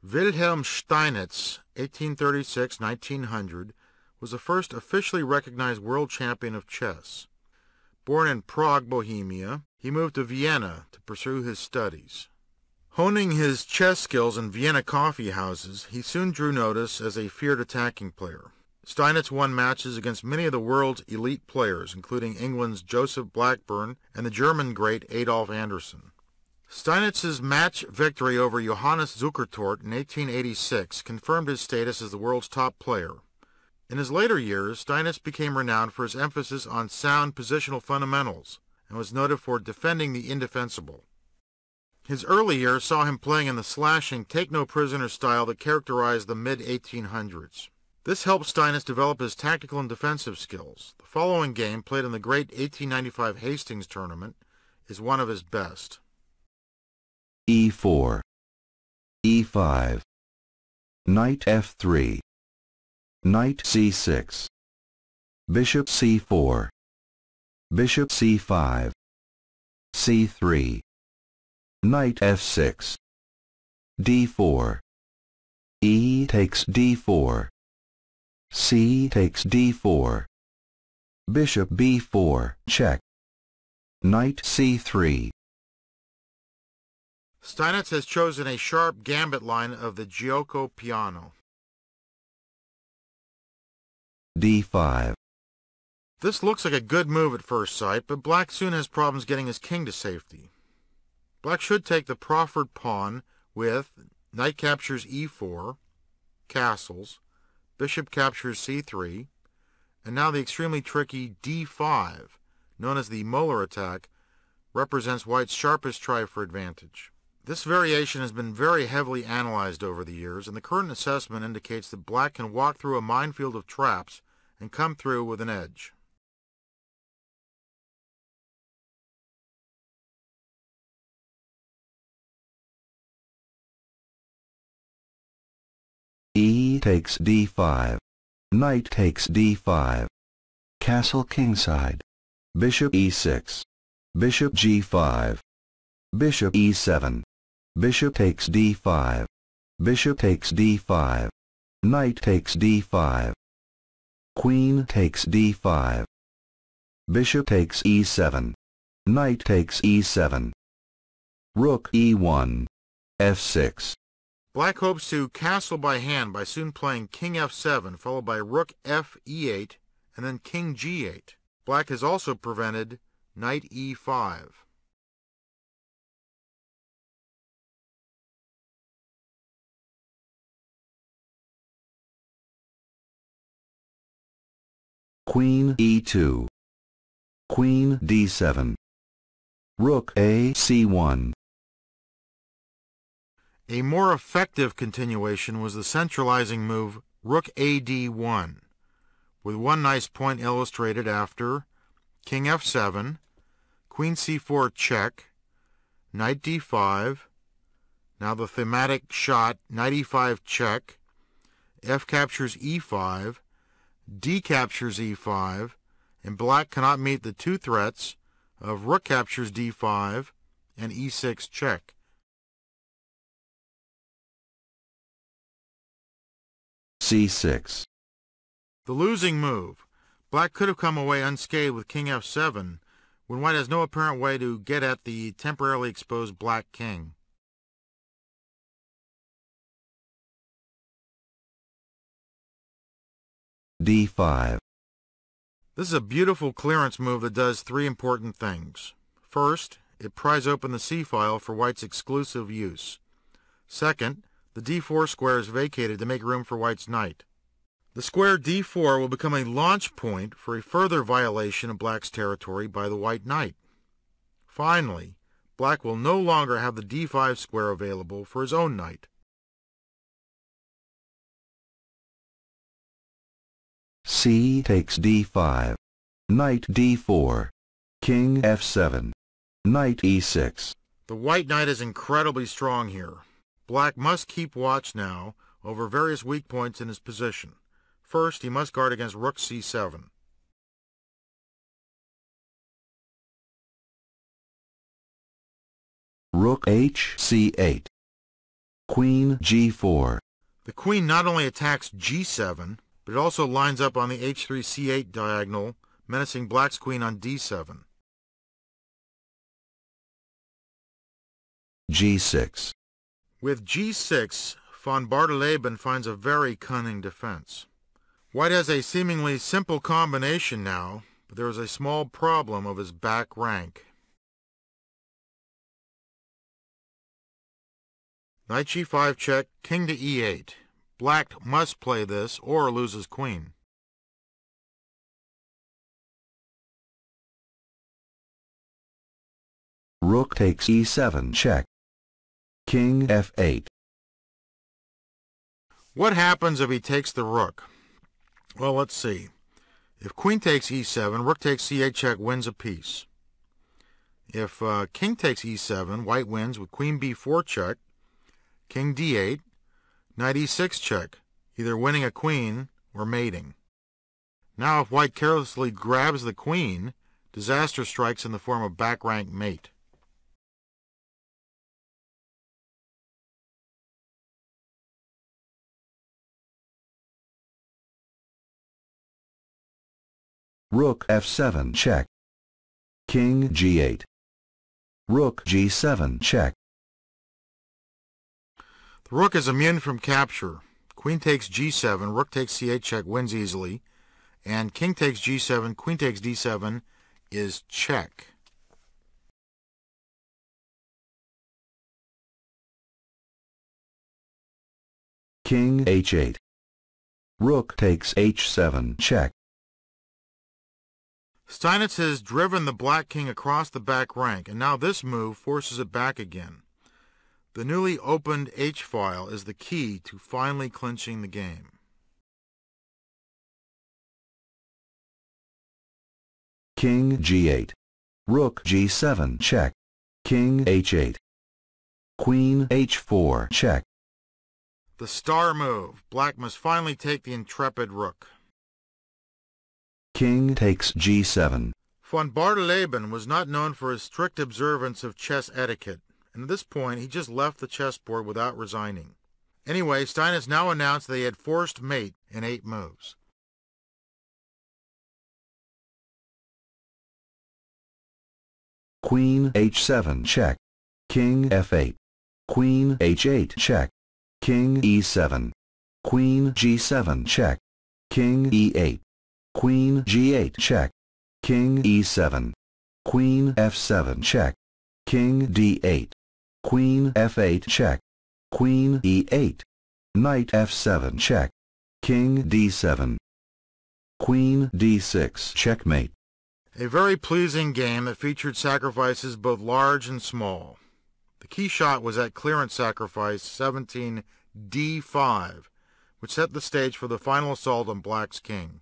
Wilhelm Steinitz, 1836–1900, was the first officially recognized world champion of chess. Born in Prague, Bohemia, he moved to Vienna to pursue his studies. Honing his chess skills in Vienna coffee houses, he soon drew notice as a feared attacking player. Steinitz won matches against many of the world's elite players, including England's Joseph Blackburne and the German great Adolf Anderssen. Steinitz's match victory over Johannes Zuckertort in 1886 confirmed his status as the world's top player. In his later years, Steinitz became renowned for his emphasis on sound positional fundamentals and was noted for defending the indefensible. His early years saw him playing in the slashing, take-no-prisoner style that characterized the mid-1800s. This helped Steinitz develop his tactical and defensive skills. The following game, played in the great 1895 Hastings tournament, is one of his best. E4, E5, Knight F3, Knight C6, Bishop C4, Bishop C5, C3, Knight F6, D4, E takes D4, C takes D4, Bishop B4, check, Knight C3. Steinitz has chosen a sharp gambit line of the Giuoco Piano. D5. This looks like a good move at first sight, but Black soon has problems getting his king to safety. Black should take the proffered pawn with knight captures E4, castles, bishop captures C3, and now the extremely tricky D5, known as the molar attack, represents White's sharpest try for advantage. This variation has been very heavily analyzed over the years, and the current assessment indicates that Black can walk through a minefield of traps and come through with an edge. E takes D5, Knight takes D5, Castle kingside, Bishop E6, Bishop G5, Bishop E7, Bishop takes D5, Bishop takes D5, Knight takes D5, Queen takes D5, Bishop takes E7, Knight takes E7, Rook E1, F6. Black hopes to castle by hand by soon playing King F7, followed by Rook F E8, and then King G8. Black has also prevented Knight E5. Queen E2, Queen D7, Rook A C1. A more effective continuation was the centralizing move Rook AD1, with one nice point illustrated after King F7, Queen C4 check, Knight D5, now the thematic shot Knight E5 check, F captures E5, D captures E5, and Black cannot meet the two threats of Rook captures D5 and E6 check. C6. The losing move. Black could have come away unscathed with King F7, when White has no apparent way to get at the temporarily exposed Black king. D5. This is a beautiful clearance move that does three important things. First, it pries open the C-file for White's exclusive use. Second, the D4 square is vacated to make room for White's knight. The square D4 will become a launch point for a further violation of Black's territory by the White knight. Finally, Black will no longer have the D5 square available for his own knight. C takes D5, Knight D4, King F7, Knight E6. The White knight is incredibly strong here. Black must keep watch now over various weak points in his position. First, he must guard against Rook C7. Rook H C8. Queen G4. The queen not only attacks G7, but it also lines up on the H3-C8 diagonal, menacing black's queen on D7. G6. With G6, von Bardeleben finds a very cunning defense. White has a seemingly simple combination now, but there is a small problem of his back rank. Knight G5 check, king to E8. Black must play this or lose his queen. Rook takes E7 check. King F8. What happens if he takes the rook? Well, let's see. If queen takes E7, rook takes C8 check wins a piece. If king takes E7, white wins with queen B4 check, king D8, knight E6 check, either winning a queen or mating. Now if white carelessly grabs the queen, disaster strikes in the form of back rank mate. Rook F7 check. King G8. Rook G7 check. The rook is immune from capture. Queen takes G7, rook takes C8 check wins easily, and king takes G7, queen takes D7 is check. King H8. Rook takes H7 check. Steinitz has driven the black king across the back rank, and now this move forces it back again. The newly opened H-file is the key to finally clinching the game. King G8. Rook G7 check. King H8. Queen H4 check. The star move. Black must finally take the intrepid rook. King takes G7. Von Bardeleben was not known for his strict observance of chess etiquette, and at this point he just left the chessboard without resigning. Anyway, Steinitz now announced that he had forced mate in 8 moves. Queen H7 check. King F8. Queen H8 check. King E7. Queen G7 check. King E8. Queen G8 check. King E7. Queen F7 check. King D8. Queen F8 check. Queen E8. Knight F7 check. King D7. Queen D6 checkmate. A very pleasing game that featured sacrifices both large and small. The key shot was at clearance sacrifice 17 D5, which set the stage for the final assault on Black's king.